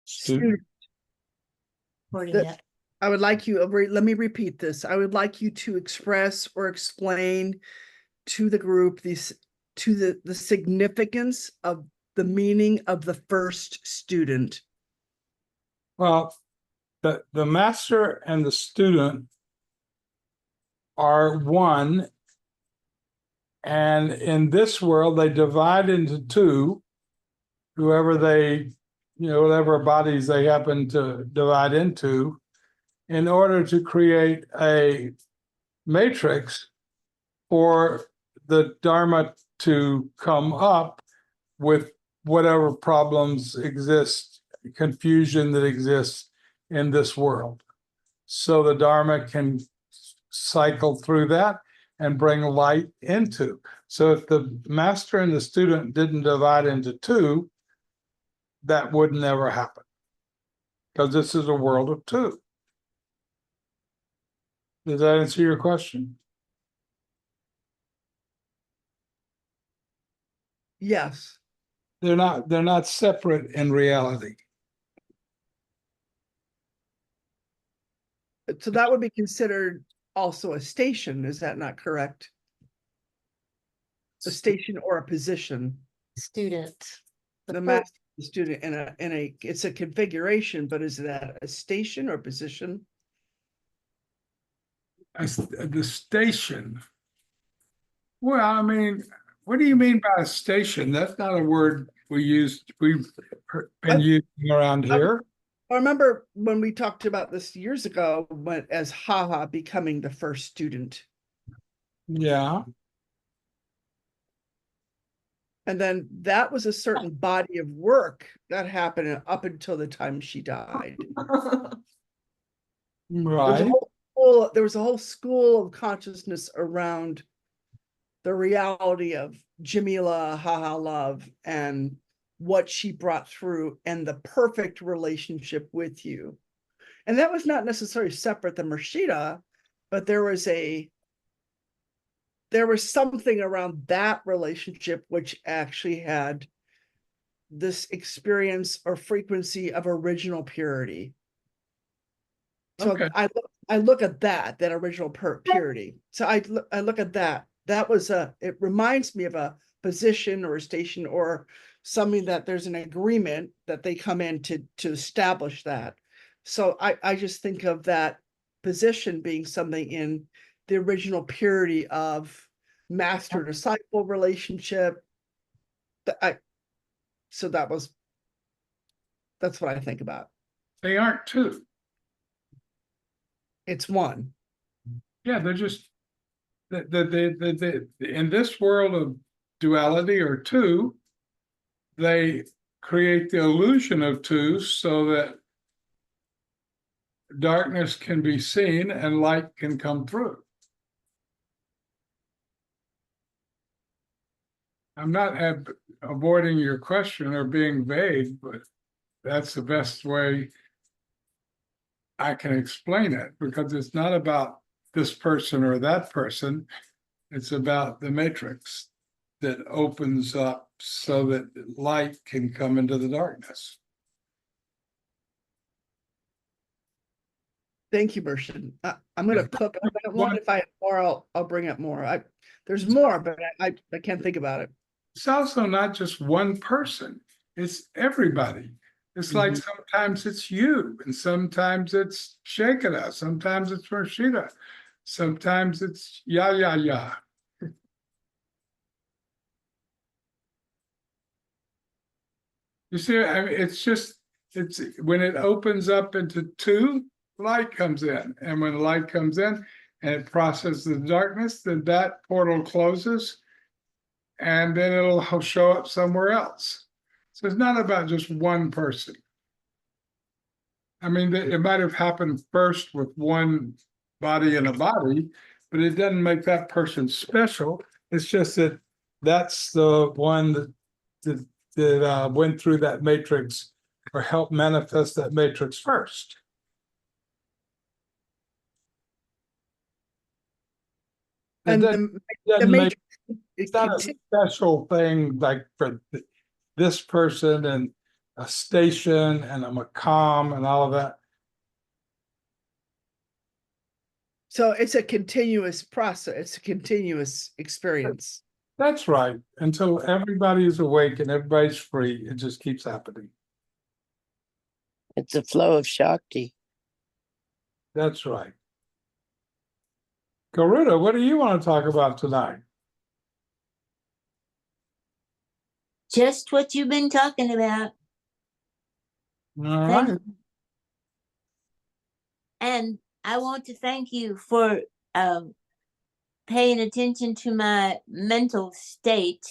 Student. I would like you, let me repeat this. I would like you to express or explain to the group the significance of the meaning of the first student. Well, the master and the student are one, and in this world they divide into two, whoever they, whatever bodies they happen to divide into, in order to create a matrix for the Dharma to come up with whatever problems exist, confusion that exists in this world. So the Dharma can cycle through that and bring light into. So if the master and the student didn't divide into two, that would never happen, because this is a world of two. Does that answer your question? Yes. They're not separate in reality. So that would be considered also a station, is that not correct? A station or a position. Student. The master student in a it's a configuration, but is that a station or position? The station. Well, I mean, what do you mean by a station? That's not a word we've been using around here. I remember when we talked about this years ago, as Haha becoming the first student. Yeah. And then that was a certain body of work that happened up until the time she died. Right. There was a whole school of consciousness around the reality of Jamila, Haha Love, and what she brought through and the perfect relationship with you. And that was not necessarily separate than Murshida, but there was something around that relationship which actually had this experience or frequency of original purity. So okay. I look at that original purity. So I look at that. That was it reminds me of a position or a station or something that there's an agreement that they come in to establish that. So I just think of that position being something in the original purity of master disciple relationship. So that's what I think about. They aren't two. It's one. Yeah, they're just in this world of duality or two, they create the illusion of two so that darkness can be seen and light can come through. I'm not avoiding your question or being vague, but that's the best way I can explain it, because it's not about this person or that person. It's about the matrix that opens up so that light can come into the darkness. Thank you, Mershid. I'm going to cook on that one. If I have more, I'll bring up more. There's more, but I can't think about it. It's also not just one person. It's everybody. It's like sometimes it's you, and sometimes it's Shekinah, sometimes it's Murshida, sometimes it's Ya. You see, I mean, it's when it opens up into two, light comes in. And when light comes in and it processes the darkness, then that portal closes and then it'll show up somewhere else. So it's not about just one person. I mean, it might have happened first with one body in a body, but it doesn't make that person special. It's just that that's the one that went through that matrix or helped manifest that matrix first. And the matrix, it's not a special thing like for this person and a station and a macam and all of that. So it's a continuous process. It's a continuous experience. That's right. Until everybody is awake and everybody's free, it just keeps happening. It's a flow of Shakti. That's right. Garuda, what do you want to talk about tonight? Just what you've been talking about. All Thank right. And I want to thank you for paying attention to my mental state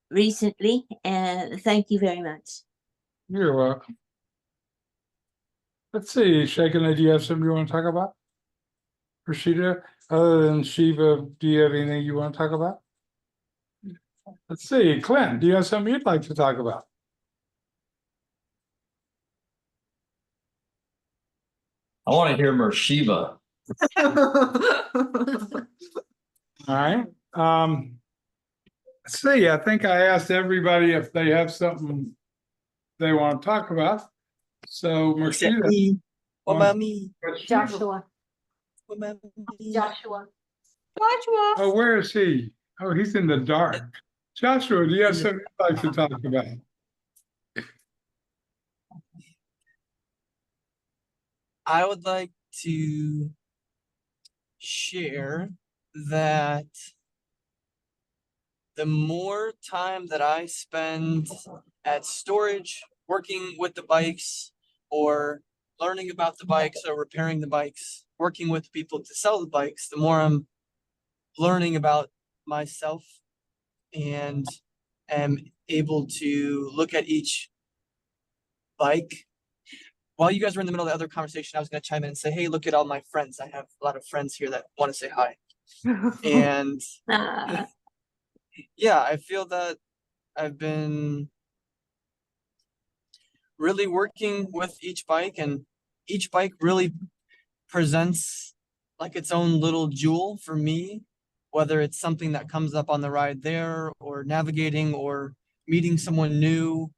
recently, and thank you very much. You're welcome. Let's see, Shekinah, do you have something you want to talk about? Rashida, other than Shiva, do you have anything you want to talk about? Let's see, Clint, do you have something you'd like to talk about? I want to hear more Shiva. All right. Let's see, I think I asked everybody if they have something they want to talk about. So, Rashida. Me. What about me? Joshua. What about me? Joshua. Oh, where is he? Oh, he's in the dark. Joshua, do you have something you'd like to talk about? I would like to share that the more time that I spend at storage, working with the bikes, or learning about the bikes, or repairing the bikes, working with people to sell the bikes, the more I'm learning about myself and am able to look at each bike. While you guys were in the middle of the other conversation, I was going to chime in and say, hey, look at all my friends. I have a lot of friends here that want to say hi. And yeah, I feel that I've been really working with each bike, and each bike really presents like its own little jewel for me, whether it's something that comes up on the ride there, or navigating, or meeting someone new,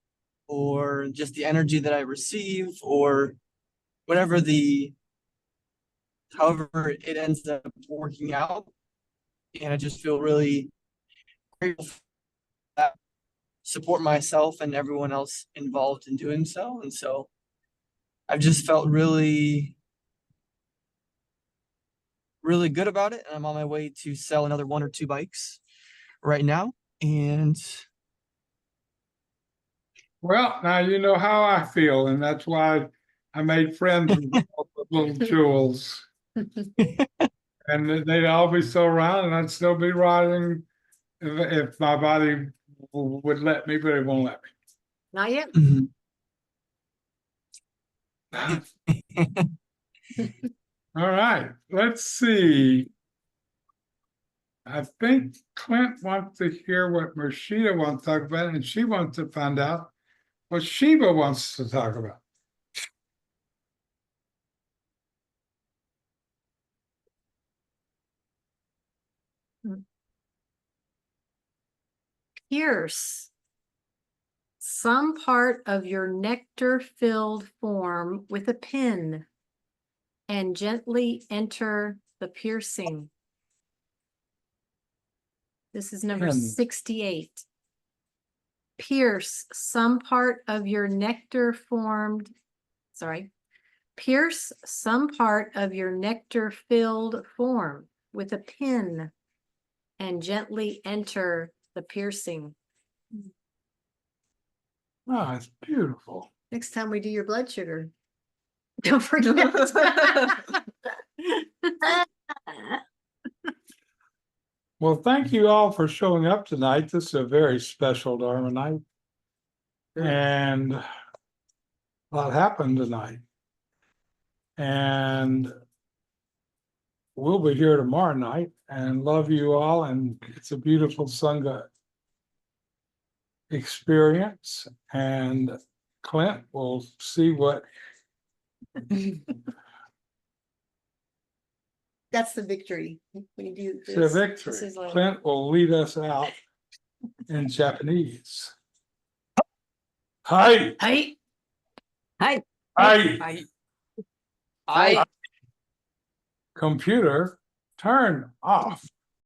or just the energy that I receive, or whatever however it ends up working out. And I just feel really grateful for that, support myself and everyone else involved in doing so. And so I've just felt really, really good about it. And I'm on my way to sell another 1 or 2 bikes right now. And Well, now you know how I feel, and that's why I made friends with all the little jewels. And they'd all be still around, and I'd still be riding if my body would let me, but it won't let Not yet. me. All right, let's see. I think Clint wants to hear what Rashida wants to talk about, and she wants to find out what Shiva wants to talk about. Pierce some part of your nectar-filled form with a pin and gently enter the piercing. This is number Pin. 68. Pierce some part of your Pierce some part of your nectar-filled form with a pin and gently enter the piercing. Oh, it's beautiful. Next time we do your blood sugar, don't forget. Well, thank you all for showing up tonight. This is a very special Dharma night. And a lot happened tonight. And we'll be here tomorrow night, and love you all. And it's a beautiful Sangha experience. And Clint will see what. That's the victory. When you do It's a victory. Clint will lead us out in Japanese? Hi, Hey, Hi. hi, I computer, turn off.